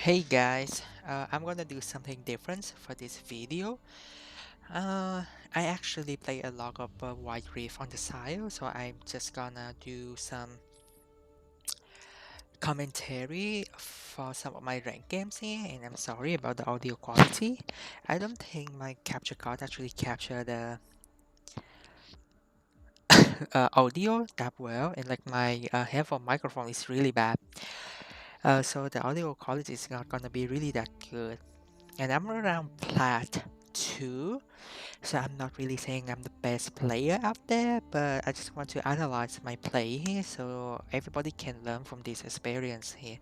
Hey guys, I'm gonna do something different for this video. I actually play a lot of White Reef on the side, so I'm just gonna do some commentary for some of my ranked games here, and I'm sorry about the audio quality. I don't think my capture card actually captured the audio that well, and like my headphone microphone is really bad. So the audio quality is not gonna be really that good. And I'm around Plat 2. So I'm not really saying I'm the best player out there, but I just want to analyze my play here so everybody can learn from this experience here.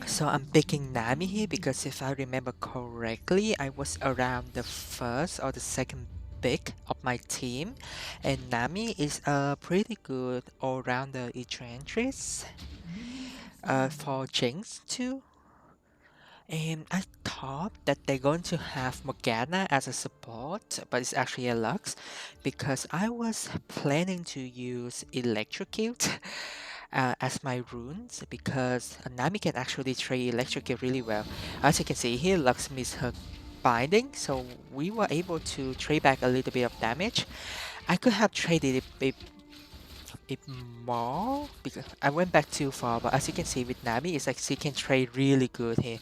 So I'm picking Nami here because if I remember correctly, I was around the first or the second pick of my team, and Nami is a pretty good all-rounder enchantress for Jinx too. And I thought that they're going to have Morgana as a support, but it's actually a Lux because I was planning to use Electrocute as my runes because Nami can actually trade Electrocute really well. As you can see here, Lux missed her binding, so we were able to trade back a little bit of damage. I could have traded it more because I went back too far, but as you can see with Nami, it's like she can trade really good here.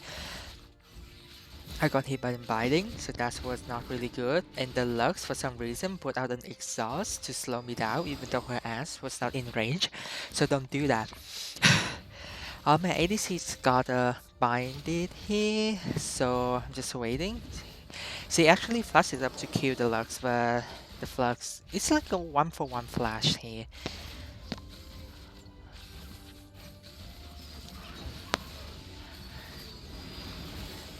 I got hit by the biting, so that was not really good. And the Lux, for some reason, put out an exhaust to slow me down, even though her ass was not in range. So don't do that. My ADC's got a binded here, so I'm just waiting. She actually flashes up to kill the Lux, but the Flux, it's like a 1-for-1 flash here.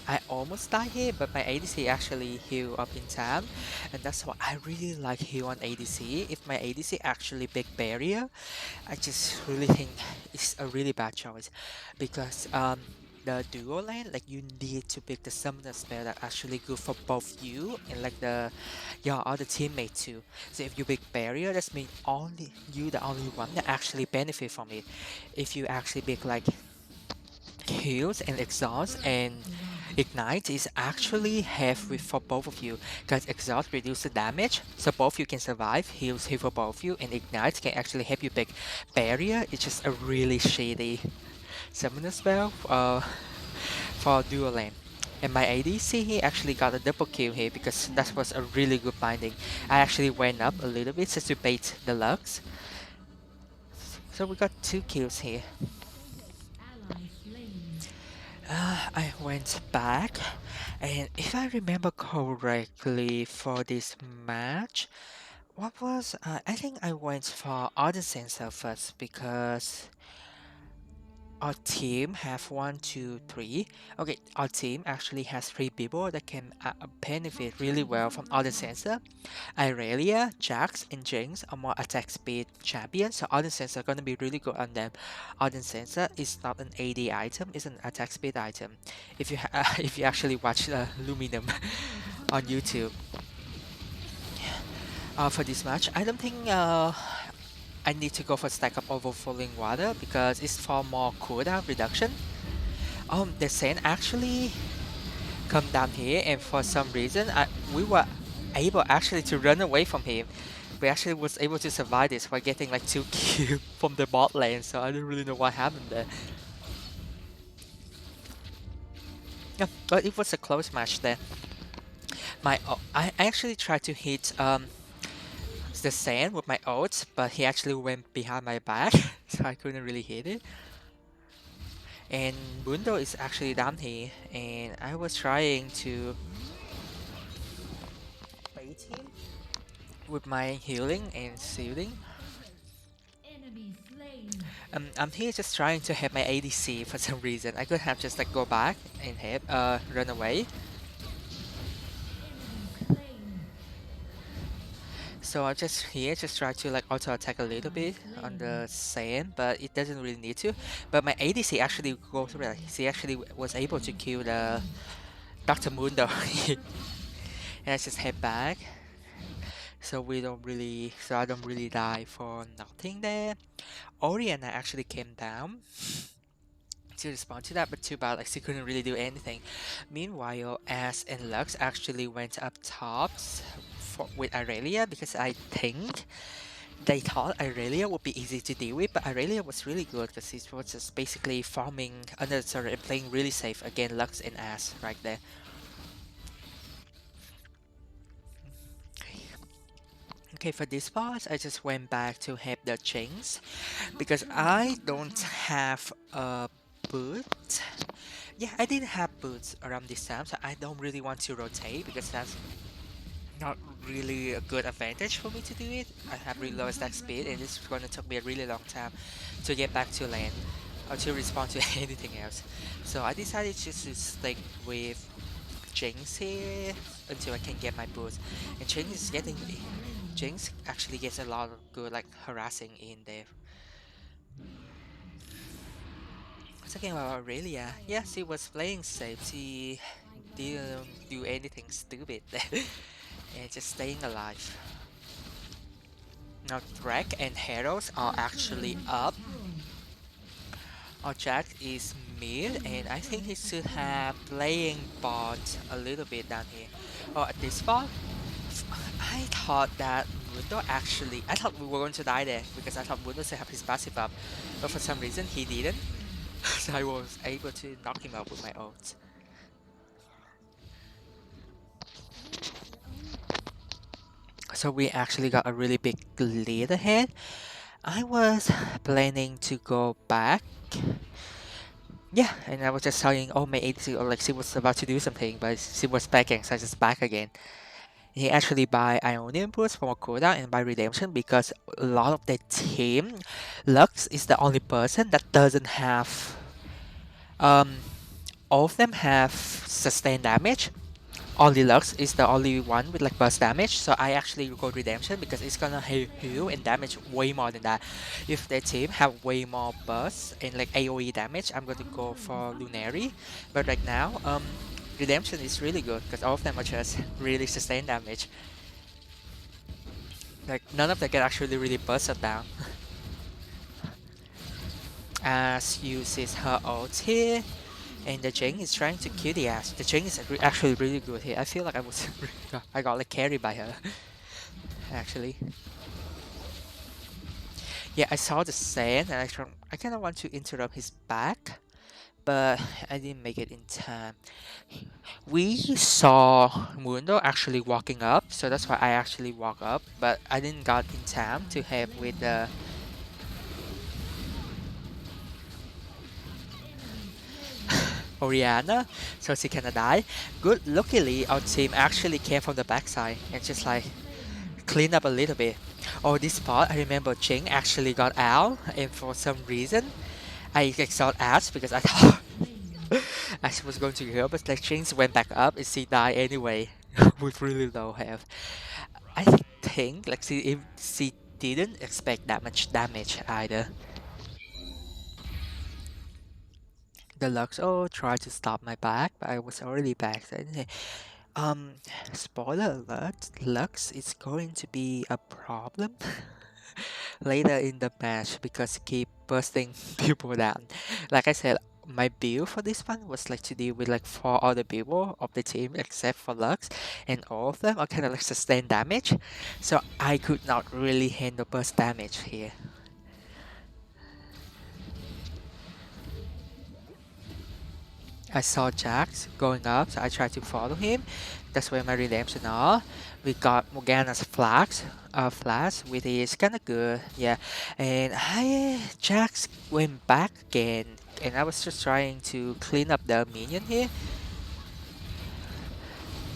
I almost died here, but my ADC actually healed up in time, and that's why I really like heal on ADC. If my ADC actually big barrier, I just really think it's a really bad choice, because the duo lane, like you need to pick the summoner spell that actually good for both you and like your other teammate too. So if you pick barrier, that means only you the only one that actually benefit from it. If you actually pick like heals and exhaust and ignite is actually half with for both of you because exhaust reduces the damage so both you can survive, heals heal for both of you, and ignite can actually help you pick barrier. It's just a really shady summoner spell for dual lane. And my ADC he actually got a double kill here because that was a really good binding. I actually went up a little bit just to bait the Lux. So we got 2 kills here. I went back, and if I remember correctly for this match, what was I think I went for Ardent Sensor first because our team have 1, 2, 3. Okay, our team actually has 3 people that can benefit really well from Ardent Sensor. Irelia, Jax, and Jinx are more attack speed champions, so Ardent Sensor are gonna be really good on them. Ardent Sensor is not an AD item, it's an attack speed item. If you if you actually watch Luminum on YouTube. For this match, I don't think I need to go for stack up overflowing water because it's for more cooldown reduction. The Saint actually come down here, and for some reason we were able actually to run away from him. We actually was able to survive this by getting like 2 kills from the bot lane, so I don't really know what happened there. Yeah, but it was a close match there. I actually tried to hit the sand with my ult, but he actually went behind my back, so I couldn't really hit it. And Bundo is actually down here, and I was trying to bait him with my healing and shielding. I'm here just trying to help my ADC for some reason. I could have just like go back and help, run away. So I just here just try to like auto attack a little bit on the sand, but it doesn't really need to. But my ADC actually goes through that. She actually was able to kill the Dr. Mundo. And I just head back. So I don't really die for nothing there. Oriana actually came down. to respond to that, but too bad like she couldn't really do anything. Meanwhile, Ash and Lux actually went up tops with Aurelia because I think they thought Aurelia would be easy to deal with, but Aurelia was really good because she was just basically farming under the turret and playing really safe against Lux and Ash right there. Okay, for this part, I just went back to have the chains because I don't have a boot. Yeah, I didn't have boots around this time, so I don't really want to rotate because that's not really a good advantage for me to do it. I have really low stack speed and this is going to take me a really long time to get back to land or to respond to anything else. So I decided just to stick with Jinx here until I can get my boots. And Jinx actually gets a lot of good like harassing in there. Talking about Aurelia, yeah, she was playing safe. She didn't do anything stupid and just staying alive. Now Drake and Herald are actually up. Our Jack is mid, and I think he should have playing bot a little bit down here. Oh, at this spot, I thought that Mundo actually, I thought we were going to die there because I thought Mundo should have his passive up, but for some reason he didn't. So I was able to knock him out with my ult. So we actually got a really big lead ahead. I was planning to go back. Yeah, and I was just telling, oh, my ADC, or like she was about to do something, but she was backing, so I just back again. He actually buy Ionian Boost from a cooldown and buy Redemption because a lot of the team, Lux is the only person that doesn't have, um, all of them have sustained damage. Only Lux is the only one with like burst damage, so I actually go Redemption because it's gonna heal and damage way more than that. If their team have way more burst and like AoE damage, I'm going to go for Lunary. But right now, Redemption is really good because all of them are just really sustained damage. Like none of them can actually really burst it down. As uses her ult here. And the Jing is trying to kill the ass. The Jing is actually really good here. I feel like I was I got like carried by her. Actually. Yeah, I saw the sand and I kinda want to interrupt his back, but I didn't make it in time. We saw Mundo actually walking up, so that's why I actually walk up, but I didn't got in time to have with the Oriana, so she cannot die. Good, luckily our team actually came from the backside and just like clean up a little bit. Oh, this part I remember Jing actually got out, and for some reason I got Ash because I thought Ash was going to heal, but like Jing went back up and she died anyway with really low health. I think like she didn't expect that much damage either. The Lux tried to stop my back, but I was already back. So um, spoiler alert, Lux is going to be a problem later in the match because keep bursting people down. Like I said, my build for this one was like to deal with like 4 other people of the team except for Lux, and all of them are kind of like sustain damage, so I could not really handle burst damage here. I saw Jax going up, so I tried to follow him. That's where my redemption are. We got Morgana's flash, which is kinda good, yeah. And Jax went back again, and I was just trying to clean up the minion here.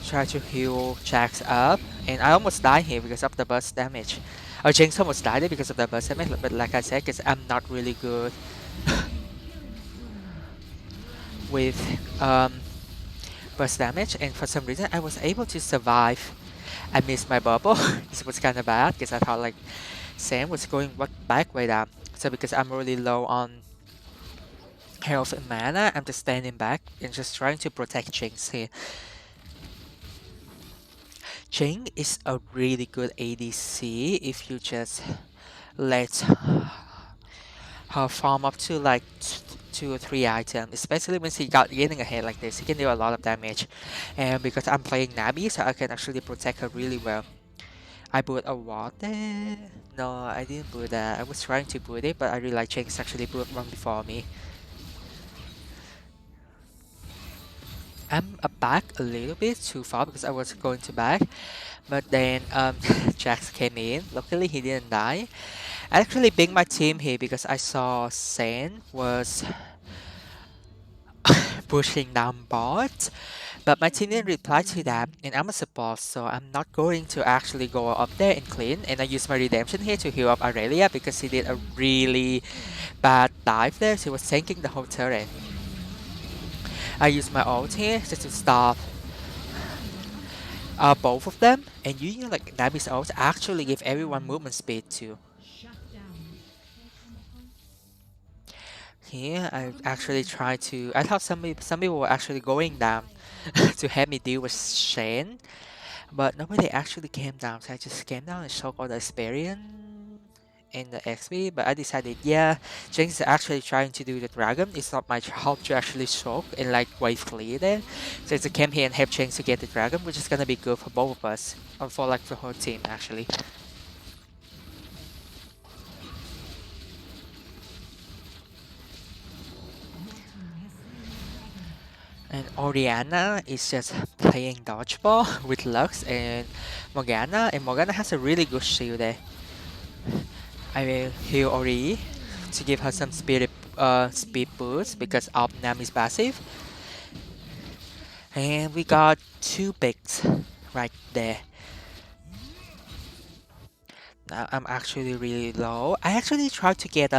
Try to heal Jax up, and I almost died here because of the burst damage. Oh, Jinx almost died here because of the burst damage, but like I said, because I'm not really good with burst damage, and for some reason I was able to survive. I missed my bubble. This was kind of bad because I thought like Sam was going back way down. So because I'm really low on health and mana, I'm just standing back and just trying to protect Jinx here. Jing is a really good ADC if you just let her farm up to like 2 or 3 items, especially when she got getting ahead like this. He can do a lot of damage. And because I'm playing Nami, so I can actually protect her really well. I put a ward there. No, I didn't put that. I was trying to put it, but I realized Jinx actually put one before me. I'm back a little bit too far because I was going to back, but then Jax came in. Luckily, he didn't die. I actually picked my team here because I saw Sen was pushing down bot, but my team didn't reply to that, and I'm a support, so I'm not going to actually go up there and clean. And I use my redemption here to heal up Aurelia because he did a really bad dive there. She was tanking the whole turret. I use my ult here just to stop both of them, and using like Nami's ult actually give everyone movement speed too. Here, I actually tried to. I thought some people were actually going down to help me deal with Shane, but nobody actually came down. So I just came down and showed all the experience in the XP. But I decided, yeah, Jinx is actually trying to do the dragon. It's not my job to actually choke and like wave clear there. So I came here and help Jinx to get the dragon, which is gonna be good for both of us, or for like the whole team actually. And Oriana is just playing dodgeball with Lux and Morgana, and Morgana has a really good shield there. I will heal Ori to give her some speed boost because of Nami's passive. And we got 2 bigs right there. Now I'm actually really low. I actually tried to get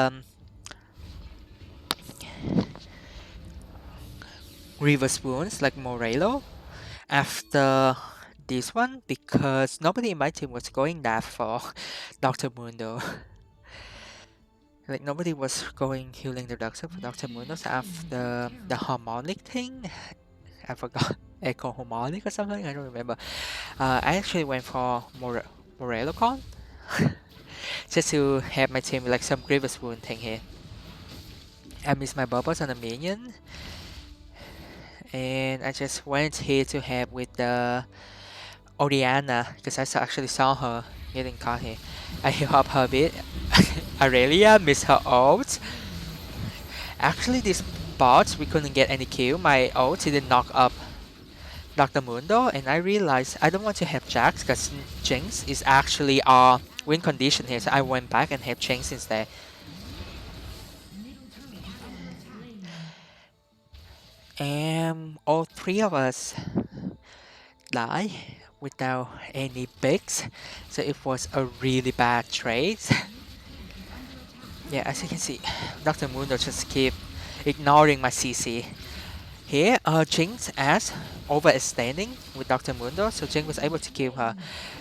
reverse wounds like Morello after this one because nobody in my team was going that for Dr. Mundo. Like nobody was going healing the doctor for Dr. Mundo after the harmonic thing. I forgot Echo Harmonic or something, I don't remember. I actually went for Morelocon just to have my team like some grievous wound thing here. I missed my bubbles on a minion, and I just went here to have with the Oriana because actually saw her getting caught here. I heal up her a bit. Aurelia missed her ult. Actually, these bots we couldn't get any kill. My ult didn't knock up Dr. Mundo, and I realized I don't want to have Jax because Jinx is actually our win condition here. So I went back and had Jinx instead. And all 3 of us die without any picks, so it was a really bad trade. Yeah, as you can see, Dr. Mundo just keep ignoring my CC. Here, Jinx as overextending with Dr. Mundo, so Jinx was able to kill her.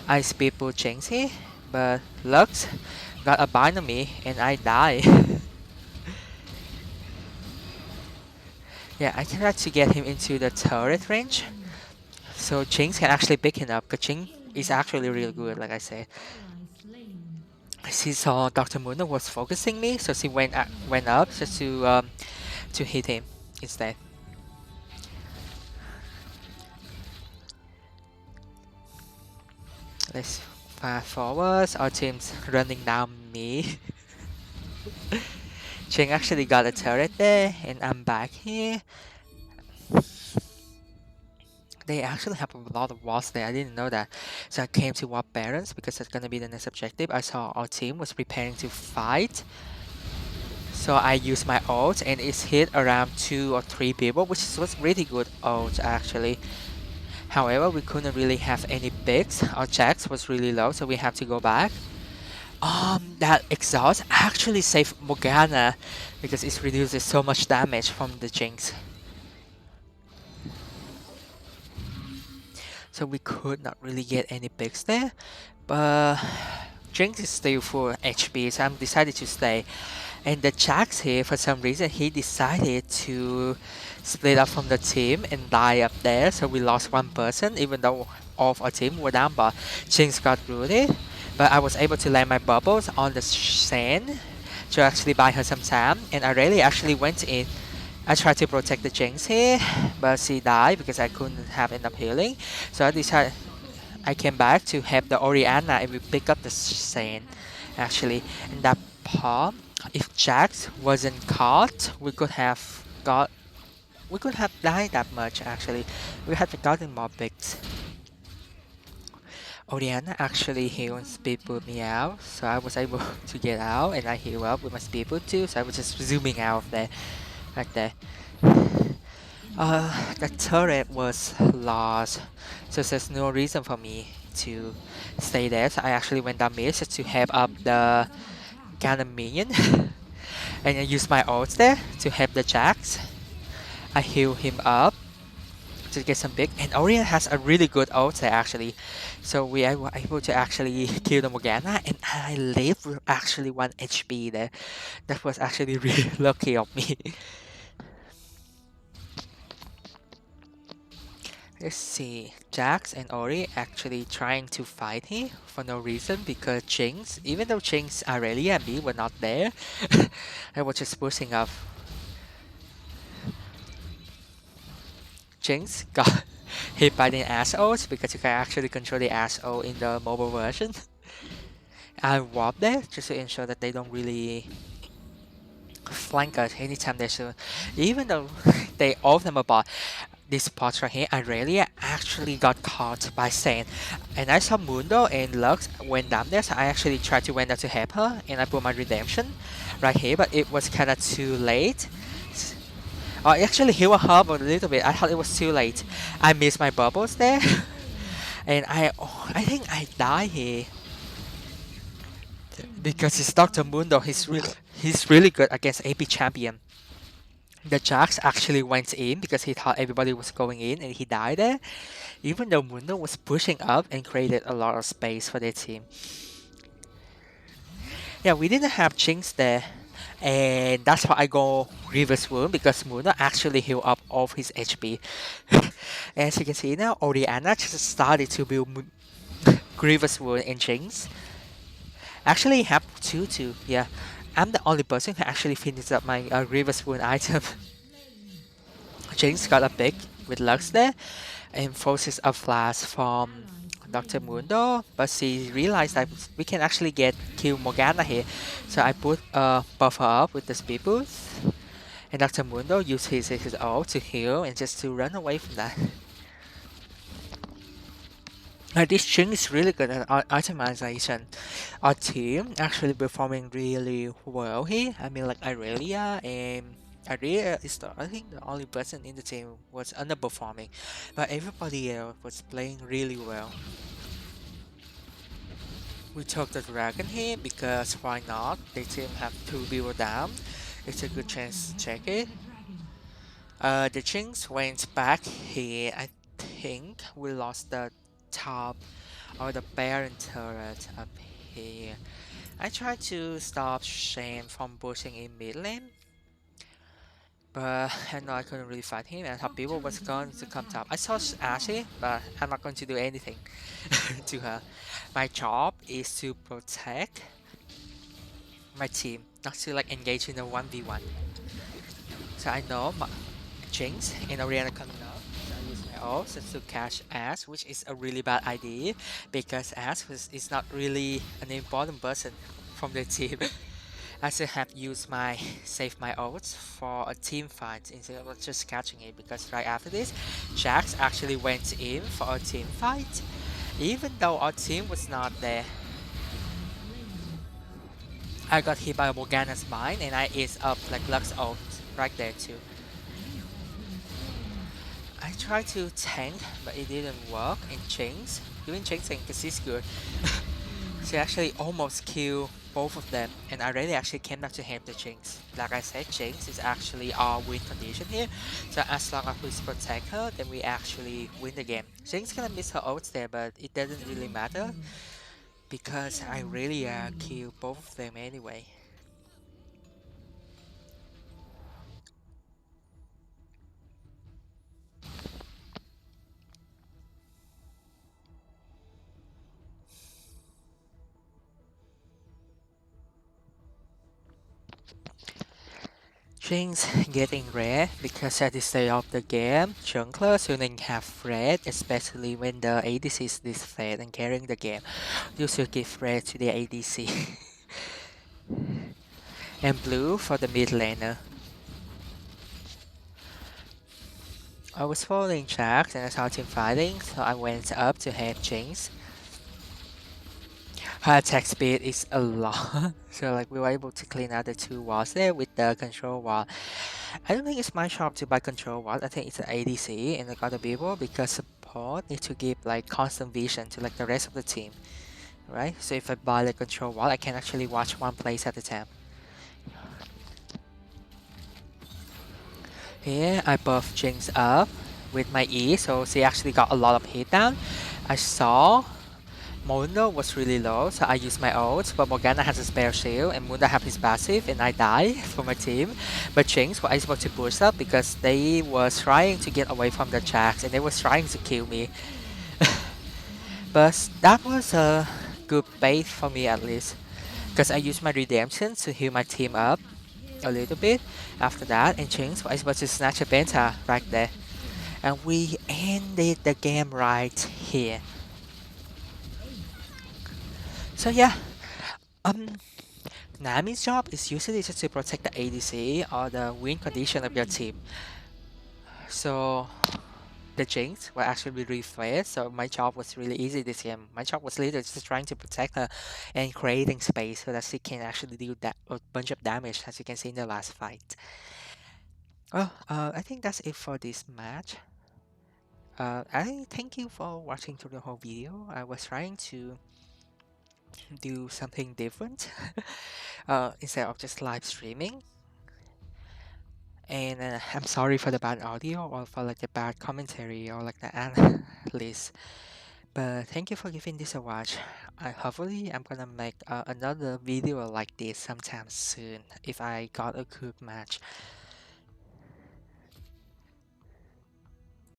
I speed boost Jinx here, but Lux got a bind on me and I die. Yeah, I tried to get him into the turret range, so Jinx can actually pick him up, because Jinx is actually really good, like I said. She saw Dr. Mundo was focusing me, so she went up just to hit him instead. Let's fast forward. Our team's running down me. Cheng actually got a turret there, and I'm back here. They actually have a lot of walls there. I didn't know that. So I came to Warp Barons because that's gonna be the next objective. I saw our team was preparing to fight. So I used my ult and it's hit around 2 or 3 people, which was really good ult actually. However, we couldn't really have any picks. Our Jax was really low, so we have to go back. That exhaust actually saved Morgana because it reduces so much damage from the Jinx. So we could not really get any picks there, but Jinx is still full HP, so I decided to stay. And the Jax here, for some reason, he decided to split up from the team and die up there, so we lost 1 person, even though all of our team were down, but Jinx got rooted. But I was able to land my bubbles on the sand to actually buy her some time, and Aurelia actually went in I tried to protect the Jinx here, but she died because I couldn't have enough healing. So I decided I came back to help the Oriana and we pick up the Sand. Actually, in that part, if Jax wasn't caught, we could have died that much actually. We had gotten more picks. Oriana actually healed speed put me out, so I was able to get out and I heal up with my speed boot too, so I was just zooming out of there, like there. The turret was lost, so there's no reason for me to stay there, so I actually went down mid just to help up the Ganon minion, and I used my ult there to help the Jax. I heal him up to get some big, and Orion has a really good ult there actually, so we were able to actually kill the Morgana, and I lived with actually 1 HP there. That was actually really lucky of me. Let's see, Jax and Ori actually trying to fight here for no reason because Jinx, even though Jinx, Aurelia and me were not there, I was just pushing up. Jinx got hit by the assholes because you can actually control the asshole in the mobile version. I warp there just to ensure that they don't really flank us anytime they should. Even though they all of them are bot, this spot right here, Aurelia actually got caught by Sand. And I saw Mundo and Lux went down there, so I actually tried to went down to help her, and I put my redemption right here, but it was kinda too late. I actually healed her a little bit, I thought it was too late. I missed my bubbles there, and I think I die here. Because it's Dr. Mundo, he's really good against AP champion. The Jax actually went in because he thought everybody was going in and he died there, even though Mundo was pushing up and created a lot of space for their team. Yeah, we didn't have Jinx there, and that's why I go Reverse Wound because Mundo actually healed up all of his HP. As you can see now, Oriana just started to build Grievous Wound and Jinx. Actually, have two too, yeah. I'm the only person who actually finished up my Grievous Wound item. Jinx got a pick with Lux there and forces a flash from Dr. Mundo, but she realized that we can actually kill Morgana here. So I put a buffer up with the speed boost, and Dr. Mundo used his ult to heal and just to run away from that. This Jing is really good at itemization. Our team actually performing really well here. I mean, like Irelia and Irelia is I think the only person in the team was underperforming, but everybody else was playing really well. We took the dragon here because why not? The team have two people down. It's a good chance to check it. The Jinx went back here. I think we lost the top or the Baron turret up here. I tried to stop Shane from pushing in mid lane, but I know I couldn't really fight him and thought people was going to come top. I saw Ashley, but I'm not going to do anything to her. My job is to protect my team, not to like engage in a 1v1. So I know my Jinx and Oriana coming up. So I use my ult just to catch Ash, which is a really bad idea because Ash is not really an important person from the team. I should have used my save my ults for a team fight instead of just catching it because right after this, Jax actually went in for a team fight, even though our team was not there. I got hit by Morgana's mine and I is up like Lux ult right there too. I tried to tank, but it didn't work in Jinx. Even Jinx tank because she's good. She actually almost killed both of them, and I really actually came back to help the Jinx. Like I said, Jinx is actually our win condition here, so as long as we protect her, then we actually win the game. Jinx gonna miss her ults there, but it doesn't really matter because I really kill both of them anyway. Jinx getting red because at this stage of the game, jungler shouldn't have red, especially when the ADC is this fed and carrying the game. You should give red to the ADC. And blue for the mid laner. I was following tracks and I saw team fighting, so I went up to help Jinx. Her attack speed is a lot, so like we were able to clean out the two walls there with the control wall. I don't think it's my job to buy control wall. I think it's an ADC and like other people because support need to give like constant vision to like the rest of the team, right? So if I buy the control wall, I can actually watch one place at a time. Here I buffed Jinx up with my E, so she actually got a lot of hit down. I saw Mundo was really low, so I used my ult, but Morgana has a spare shield and Mundo have his passive and I die for my team. But Jinx was able to boost up because they was trying to get away from the Jax and they was trying to kill me. But that was a good bait for me at least, because I used my redemption to heal my team up a little bit after that, and Jinx was able to snatch a Penta right there. And we ended the game right here. So yeah, um, Nami's job is usually just to protect the ADC or the win condition of your team. So the Jinx were actually rephrased, so my job was really easy this game. My job was literally just trying to protect her and creating space so that she can actually do that a bunch of damage as you can see in the last fight. Well, I think that's it for this match. I thank you for watching through the whole video. I was trying to do something different instead of just live streaming. And I'm sorry for the bad audio or for like the bad commentary or like the analyst. But thank you for giving this a watch. Hopefully I'm gonna make another video like this sometime soon if I got a good match.